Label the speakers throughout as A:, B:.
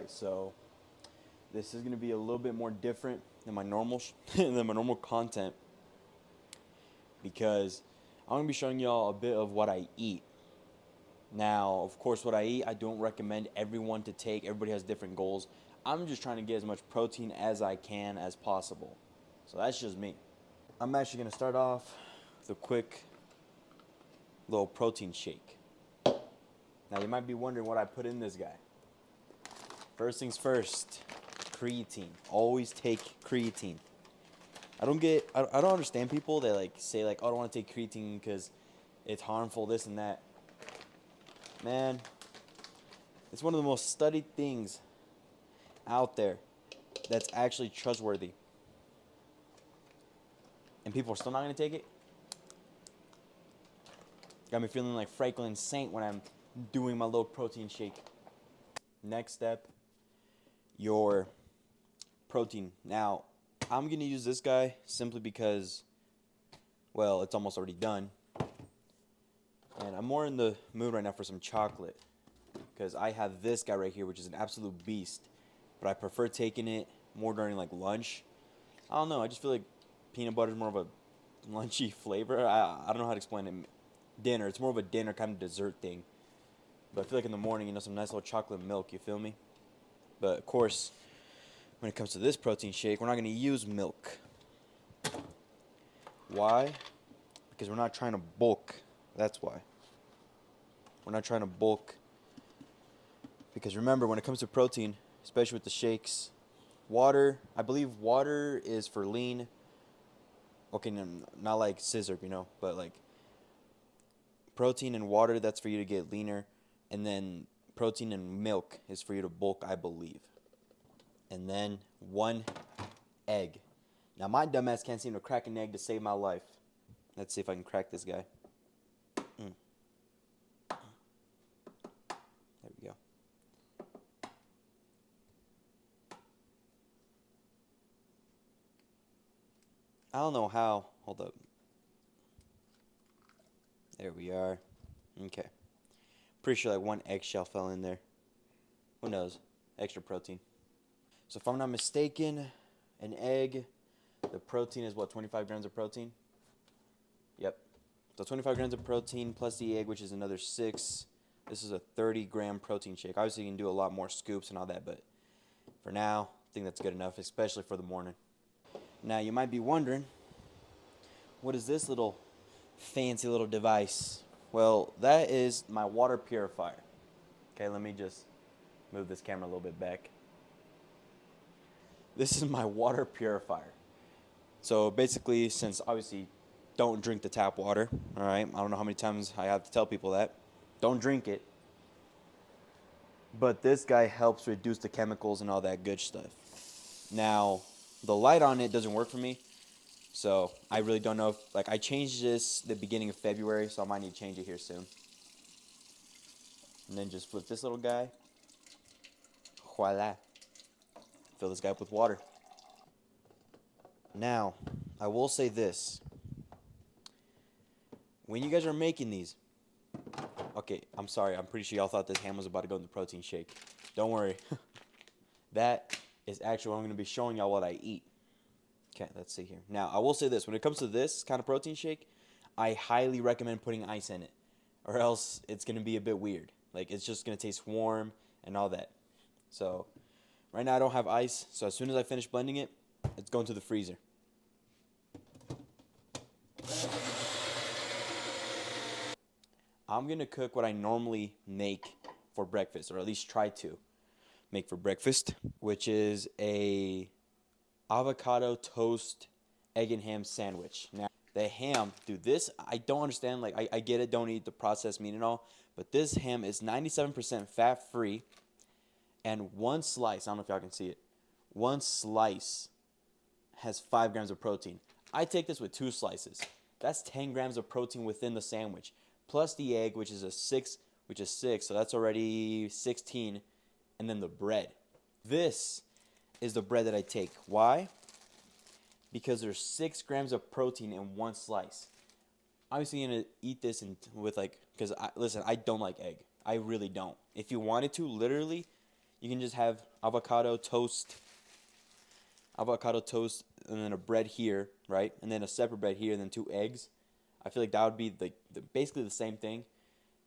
A: Alright, so this is going to be a little bit more different than my normal than my normal content because I'm going to be showing y'all a bit of what I eat. Now, of course, what I eat, I don't recommend everyone to take. Everybody has different goals. I'm just trying to get as much protein as I can as possible. So that's just me. I'm actually going to start off with a quick little protein shake. Now, you might be wondering what I put in this guy. First things first, creatine. Always take creatine. I don't understand people that like say like, oh, I don't want to take creatine because it's harmful, this and that. Man, it's one of the most studied things out there that's actually trustworthy. And people are still not going to take it? Got me feeling like Franklin Saint when I'm doing my little protein shake. Next step, your protein. Now, I'm going to use this guy simply because, well, it's almost already done. And I'm more in the mood right now for some chocolate because I have this guy right here, which is an absolute beast. But I prefer taking it more during like lunch. I don't know. I just feel like peanut butter is more of a lunchy flavor. I don't know how to explain it. Dinner. It's more of a dinner kind of dessert thing. But I feel like in the morning, you know, some nice little chocolate milk. You feel me? But of course, when it comes to this protein shake, we're not going to use milk. Why? Because we're not trying to bulk. That's why. We're not trying to bulk. Because remember, when it comes to protein, especially with the shakes, water, I believe water is for lean. Okay, no, not like scissor, you know, but like protein and water, that's for you to get leaner. And then protein and milk is for you to bulk, I believe. And then 1 egg. Now, my dumbass can't seem to crack an egg to save my life. Let's see if I can crack this guy. There we go. I don't know how. Hold up. There we are. Okay. Pretty sure like 1 eggshell fell in there. Who knows? Extra protein. So if I'm not mistaken, an egg, the protein is what, 25 grams of protein? Yep. So 25 grams of protein plus the egg, which is another 6. This is a 30-gram protein shake. Obviously, you can do a lot more scoops and all that, but for now, I think that's good enough, especially for the morning. Now, you might be wondering, what is this little fancy little device? Well, that is my water purifier. Okay, let me just move this camera a little bit back. This is my water purifier. So basically, since obviously don't drink the tap water, all right? I don't know how many times I have to tell people that. Don't drink it. But this guy helps reduce the chemicals and all that good stuff. Now, the light on it doesn't work for me. So I really don't know if, like, I changed this the beginning of February, so I might need to change it here soon. And then just flip this little guy. Voila. Fill this guy up with water. Now, I will say this. When you guys are making these, okay, I'm sorry. I'm pretty sure y'all thought this ham was about to go in the protein shake. Don't worry. That is actually what I'm going to be showing y'all what I eat. Okay, let's see here. Now, I will say this. When it comes to this kind of protein shake, I highly recommend putting ice in it. Or else it's going to be a bit weird. Like, it's just going to taste warm and all that. So, right now I don't have ice. So, as soon as I finish blending it, it's going to the freezer. I'm going to cook what I normally make for breakfast. Or at least try to make for breakfast. Which is a avocado toast egg and ham sandwich. Now, the ham, dude, this, I don't understand. Like, I get it, don't eat the processed meat and all. But this ham is 97% fat-free. And 1 slice, I don't know if y'all can see it. 1 slice has 5 grams of protein. I take this with 2 slices. That's 10 grams of protein within the sandwich. Plus the egg, which is 6, so that's already 16. And then the bread. This is the bread that I take. Why? Because there's 6 grams of protein in 1 slice. Obviously, you're going to eat this with like, because listen, I don't like egg. I really don't. If you wanted to, literally, You can just have avocado toast, and then a bread here, right? And then a separate bread here, and then 2 eggs. I feel like that would be basically the same thing,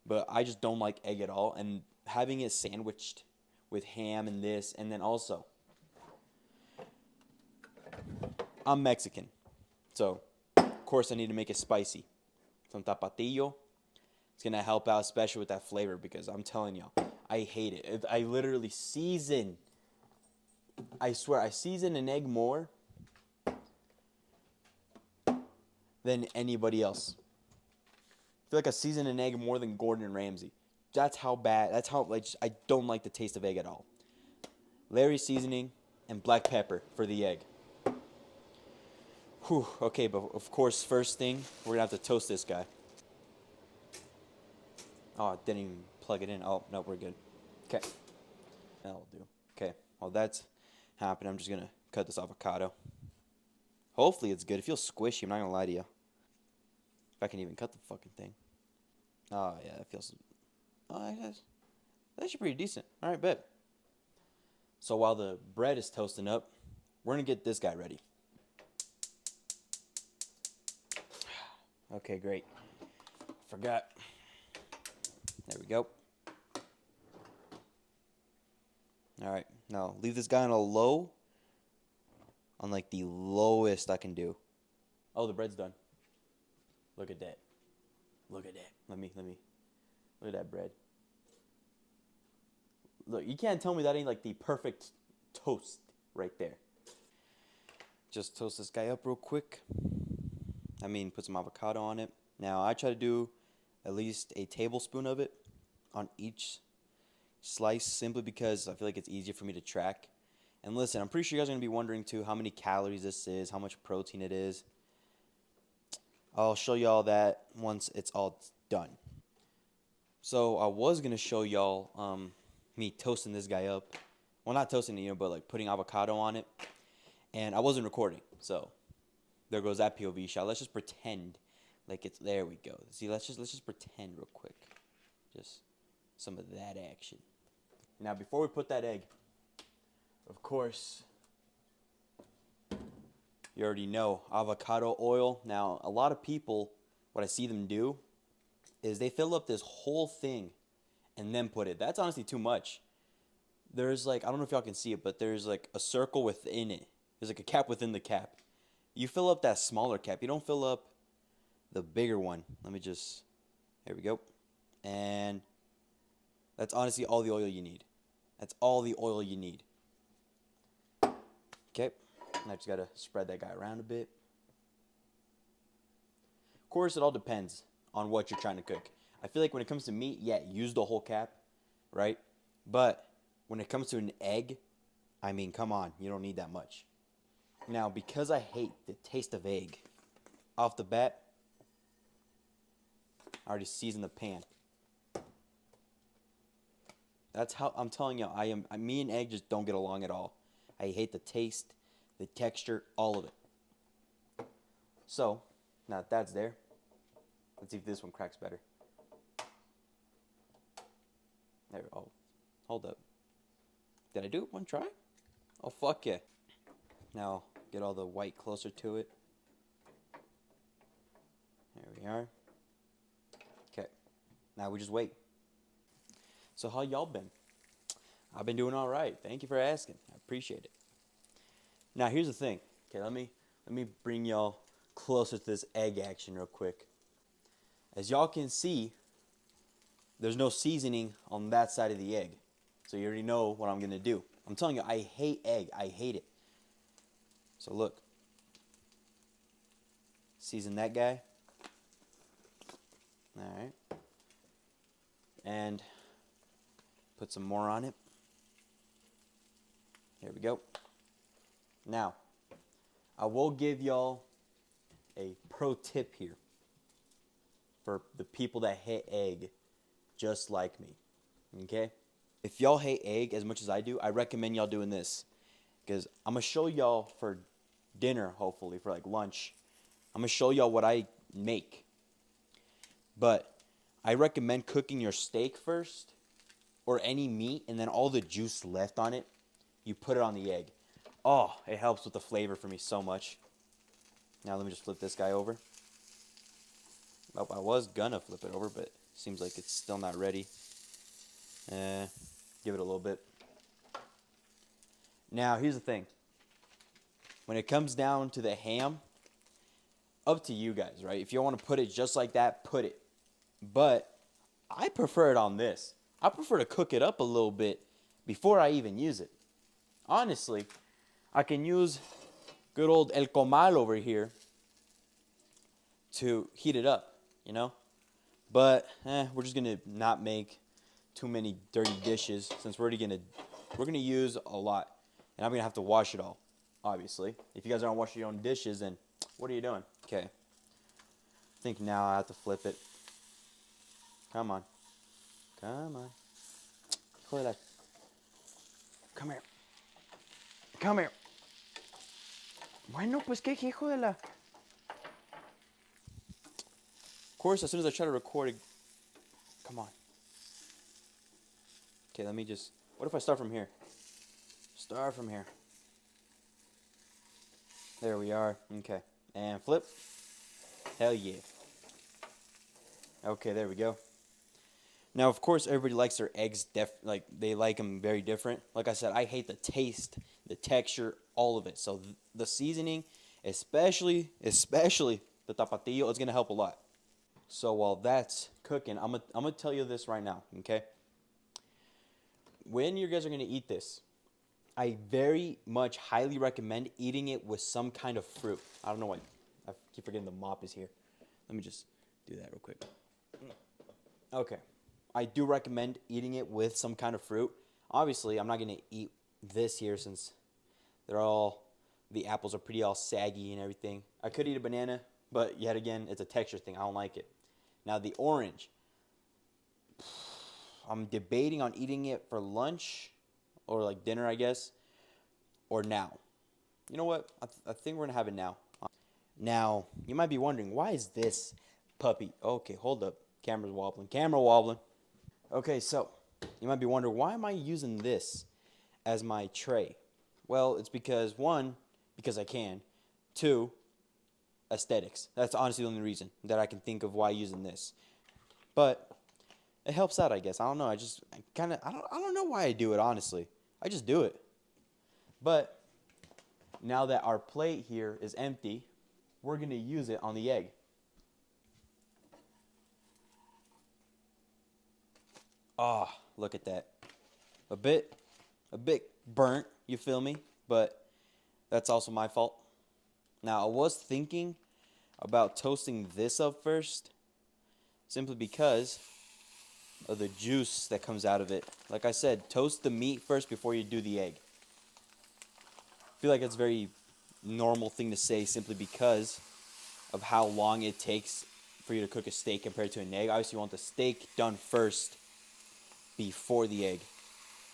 A: but I just don't like egg at all. And having it sandwiched with ham and this, and then also, I'm Mexican, so of course I need to make it spicy. Some tapatio. It's gonna help out, especially with that flavor, because I'm telling y'all, I hate it. I literally season. I swear, I season an egg more than anybody else. I feel like I season an egg more than Gordon Ramsay. That's how bad. That's how I don't like the taste of egg at all. Larry seasoning and black pepper for the egg. Whew. Okay, but of course, first thing we're gonna have to toast this guy. Oh, I didn't even plug it in. Oh no, we're good. Okay, that'll do. Okay, while that's happening, I'm just gonna cut this avocado. Hopefully it's good. It feels squishy. I'm not gonna lie to you. If I can even cut the fucking thing. Oh yeah, that feels. Oh, that's actually pretty decent. All right, bet. So while the bread is toasting up, we're gonna get this guy ready. Okay, great. Forgot. There we go. All right, now leave this guy on a low. On like the lowest I can do. Oh, the bread's done. Look at that. Look at that. Let me. Look at that bread. Look, you can't tell me that ain't like the perfect toast right there. Just toast this guy up real quick. I mean, put some avocado on it. Now, I try to do at least a tablespoon of it on each slice, simply because I feel like it's easier for me to track. And listen, I'm pretty sure you guys are going to be wondering too how many calories this is, how much protein it is. I'll show y'all that once it's all done. So I was going to show y'all me toasting this guy up. Well, not toasting it, but like putting avocado on it. And I wasn't recording, so there goes that POV shot. Let's just pretend like it's, there we go. See, let's just pretend real quick. Just some of that action. Now, before we put that egg, of course, you already know, avocado oil. Now, a lot of people, what I see them do is they fill up this whole thing and then put it. That's honestly too much. There's like, I don't know if y'all can see it, but there's like a circle within it. There's like a cap within the cap. You fill up that smaller cap. You don't fill up the bigger one. Let me just, there we go. And that's honestly all the oil you need. That's all the oil you need. Okay, and I just gotta spread that guy around a bit. Of course, it all depends on what you're trying to cook. I feel like when it comes to meat, yeah, use the whole cap, right? But when it comes to an egg, I mean, come on, you don't need that much. Now, because I hate the taste of egg, off the bat, I already seasoned the pan. That's how, I'm telling you, me and egg just don't get along at all. I hate the taste, the texture, all of it. So, now that that's there, let's see if this one cracks better. There, oh, hold up. Did I do it one try? Oh, fuck yeah. Now, get all the white closer to it. There we are. Okay, now we just wait. So how y'all been? I've been doing all right. Thank you for asking. I appreciate it. Now here's the thing. Okay, let me bring y'all closer to this egg action real quick. As y'all can see, there's no seasoning on that side of the egg. So you already know what I'm gonna do. I'm telling you, I hate egg. I hate it. So look. Season that guy. Alright. And put some more on it. Here we go. Now, I will give y'all a pro tip here for the people that hate egg just like me. Okay? If y'all hate egg as much as I do, I recommend y'all doing this. Because I'm going to show y'all for dinner, hopefully, for like lunch. I'm going to show y'all what I make. But I recommend cooking your steak first or any meat, and then all the juice left on it, you put it on the egg. Oh, it helps with the flavor for me so much. Now let me just flip this guy over. Oh, I was gonna flip it over, but seems like it's still not ready. Give it a little bit. Now, here's the thing. When it comes down to the ham, up to you guys, right? If you want to put it just like that, put it. But I prefer it on this. I prefer to cook it up a little bit before I even use it. Honestly, I can use good old El Comal over here to heat it up, you know? But we're just gonna not make too many dirty dishes since we're gonna use a lot, and I'm gonna have to wash it all. Obviously, if you guys aren't washing your own dishes, then what are you doing? Okay. I think now I have to flip it. Come on. Come on. Come here. Come here. Bueno, pues qué hijo de la. Of course, as soon as I try to record it. Come on. Okay, let me just. What if I start from here? Start from here. There we are. Okay. And flip. Hell yeah. Okay, there we go. Now, of course, everybody likes their eggs they like them very different. Like I said, I hate the taste, the texture, all of it. So the seasoning, especially the tapatio, is gonna help a lot. So while that's cooking, I'm gonna tell you this right now, okay? When you guys are gonna eat this, I very much highly recommend eating it with some kind of fruit. I don't know why I keep forgetting the mop is here. Let me just do that real quick. Okay. I do recommend eating it with some kind of fruit. Obviously, I'm not going to eat this here since the apples are pretty all saggy and everything. I could eat a banana, but yet again, it's a texture thing. I don't like it. Now, the orange. I'm debating on eating it for lunch or like dinner, I guess, or now. You know what? I think we're going to have it now. Now, you might be wondering, why is this puppy? Okay, hold up. Camera's wobbling. Camera wobbling. Okay, so you might be wondering, why am I using this as my tray? Well, it's because, one, because I can. Two, aesthetics. That's honestly the only reason that I can think of why using this. But it helps out, I guess. I don't know. I don't know why I do it, honestly. I just do it. But now that our plate here is empty, we're going to use it on the egg. Ah, oh, look at that. A bit burnt, you feel me? But that's also my fault. Now, I was thinking about toasting this up first, simply because of the juice that comes out of it. Like I said, toast the meat first before you do the egg. I feel like it's a very normal thing to say simply because of how long it takes for you to cook a steak compared to an egg. Obviously, you want the steak done first before the egg,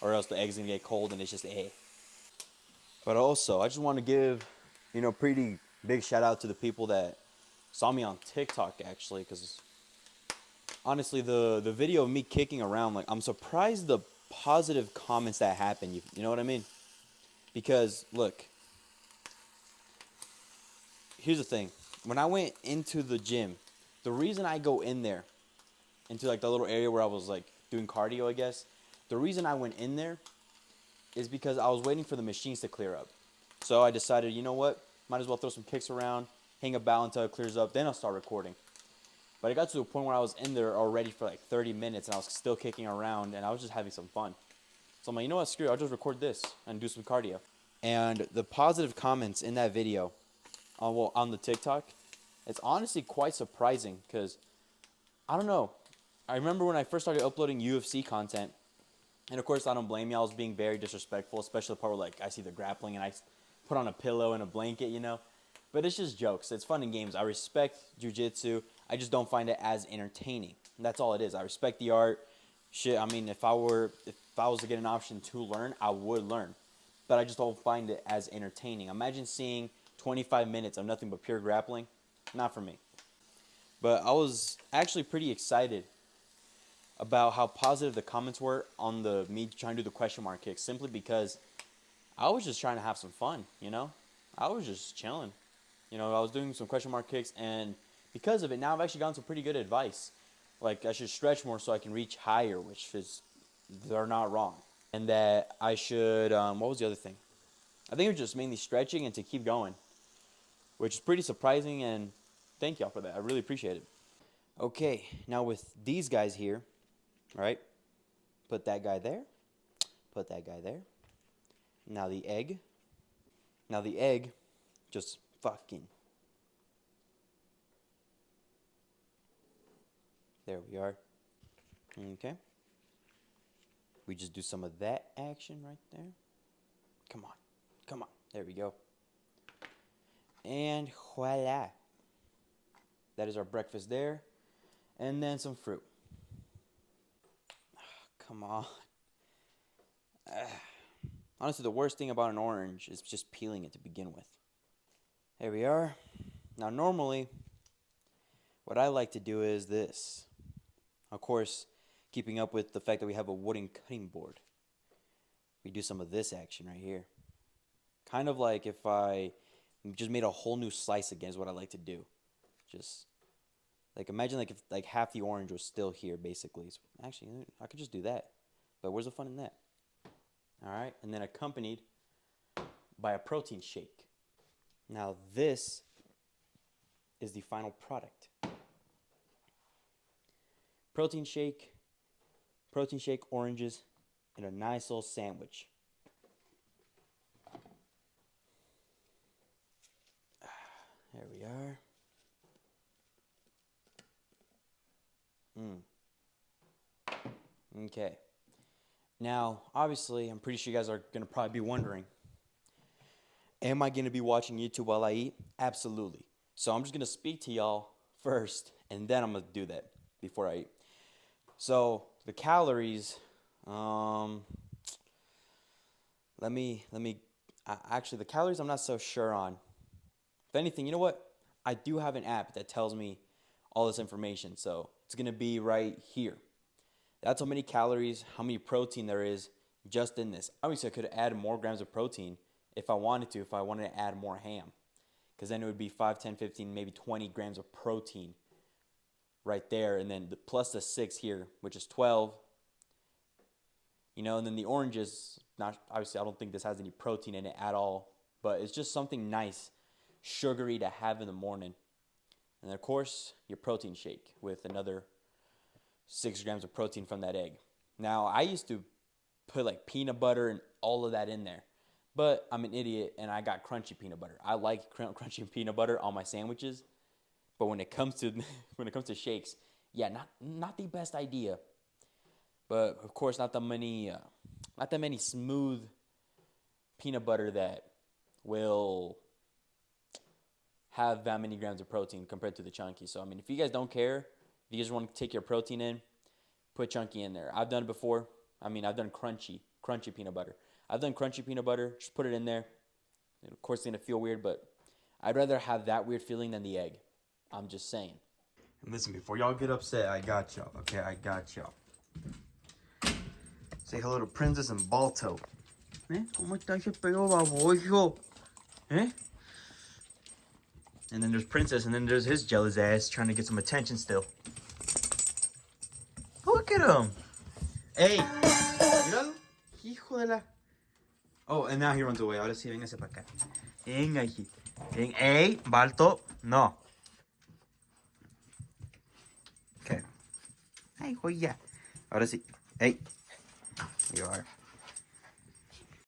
A: or else the egg's gonna get cold and it's just a. But also, I just want to give, pretty big shout out to the people that saw me on TikTok, actually, because honestly, the video of me kicking around, like, I'm surprised the positive comments that happened. You know what I mean? Because look, here's the thing. When I went into the gym, the reason I go in there, into like the little area where I was like doing cardio, I guess. The reason I went in there is because I was waiting for the machines to clear up. So I decided, you know what? Might as well throw some kicks around, hang about until it clears up, then I'll start recording. But it got to a point where I was in there already for like 30 minutes and I was still kicking around and I was just having some fun. So I'm like, you know what? Screw it. I'll just record this and do some cardio. And the positive comments in that video, on the TikTok, it's honestly quite surprising because, I don't know. I remember when I first started uploading UFC content, and of course I don't blame you, I was being very disrespectful, especially the part where like I see the grappling and I put on a pillow and a blanket, But it's just jokes. It's fun and games. I respect jiu-jitsu. I just don't find it as entertaining. And that's all it is. I respect the art. Shit, I mean, if I was to get an option to learn, I would learn. But I just don't find it as entertaining. Imagine seeing 25 minutes of nothing but pure grappling. Not for me. But I was actually pretty excited about how positive the comments were on the me trying to do the question mark kicks, simply because I was just trying to have some fun, you know? I was just chilling. You know, I was doing some question mark kicks, and because of it, now I've actually gotten some pretty good advice. Like, I should stretch more so I can reach higher, which is, they're not wrong. And that I should, what was the other thing? I think it was just mainly stretching and to keep going, which is pretty surprising, and thank y'all for that. I really appreciate it. Okay, now with these guys here, all right, put that guy there, put that guy there. Now the egg. Now the egg, just fucking. There we are. Okay. We just do some of that action right there. Come on. Come on. There we go. And voila. That is our breakfast there. And then some fruit. Oh, come on. Honestly, the worst thing about an orange is just peeling it to begin with. There we are. Now, normally, what I like to do is this. Of course, keeping up with the fact that we have a wooden cutting board, we do some of this action right here. Kind of like if I just made a whole new slice again is what I like to do. Just, like, imagine like if like half the orange was still here, basically. So, actually, I could just do that. But where's the fun in that? All right, and then accompanied by a protein shake. Now this is the final product. Protein shake, oranges, and a nice little sandwich. There we are. Okay. Now, obviously, I'm pretty sure you guys are going to probably be wondering, am I going to be watching YouTube while I eat? Absolutely. So I'm just going to speak to y'all first, and then I'm going to do that before I eat. So the calories, actually, the calories I'm not so sure on. If anything, you know what? I do have an app that tells me all this information, so it's going to be right here. That's how many calories, how many protein there is just in this. Obviously, I could add more grams of protein if I wanted to add more ham. Because then it would be 5, 10, 15, maybe 20 grams of protein right there. And then plus the 6 here, which is 12. You know, and then the oranges, obviously, I don't think this has any protein in it at all. But it's just something nice, sugary to have in the morning. And, of course, your protein shake with another 6 grams of protein from that egg. Now, I used to put like peanut butter and all of that in there, but I'm an idiot and I got crunchy peanut butter. I like crunchy peanut butter on my sandwiches, but when it comes to shakes, yeah, not the best idea. But of course, not that many smooth peanut butter that will have that many grams of protein compared to the chunky. So I mean, if you guys don't care, if you just want to take your protein in, put chunky in there. I've done it before. I mean, I've done crunchy peanut butter. I've done crunchy peanut butter. Just put it in there. And of course, it's going to feel weird, but I'd rather have that weird feeling than the egg. I'm just saying. And listen, before y'all get upset, I got y'all. Okay, I got y'all. Say hello to Princess and Balto. ¿Cómo está ese pelo baboso? And then there's Princess, and then there's his jealous ass trying to get some attention still. Look at him. Hey, míralo. Hijo de la... Oh, and now he runs away. Ahora sí, véngase para acá. Venga, hijito. Hey, Balto. No. Okay. Hey, joya. Ahora sí. Hey. You are.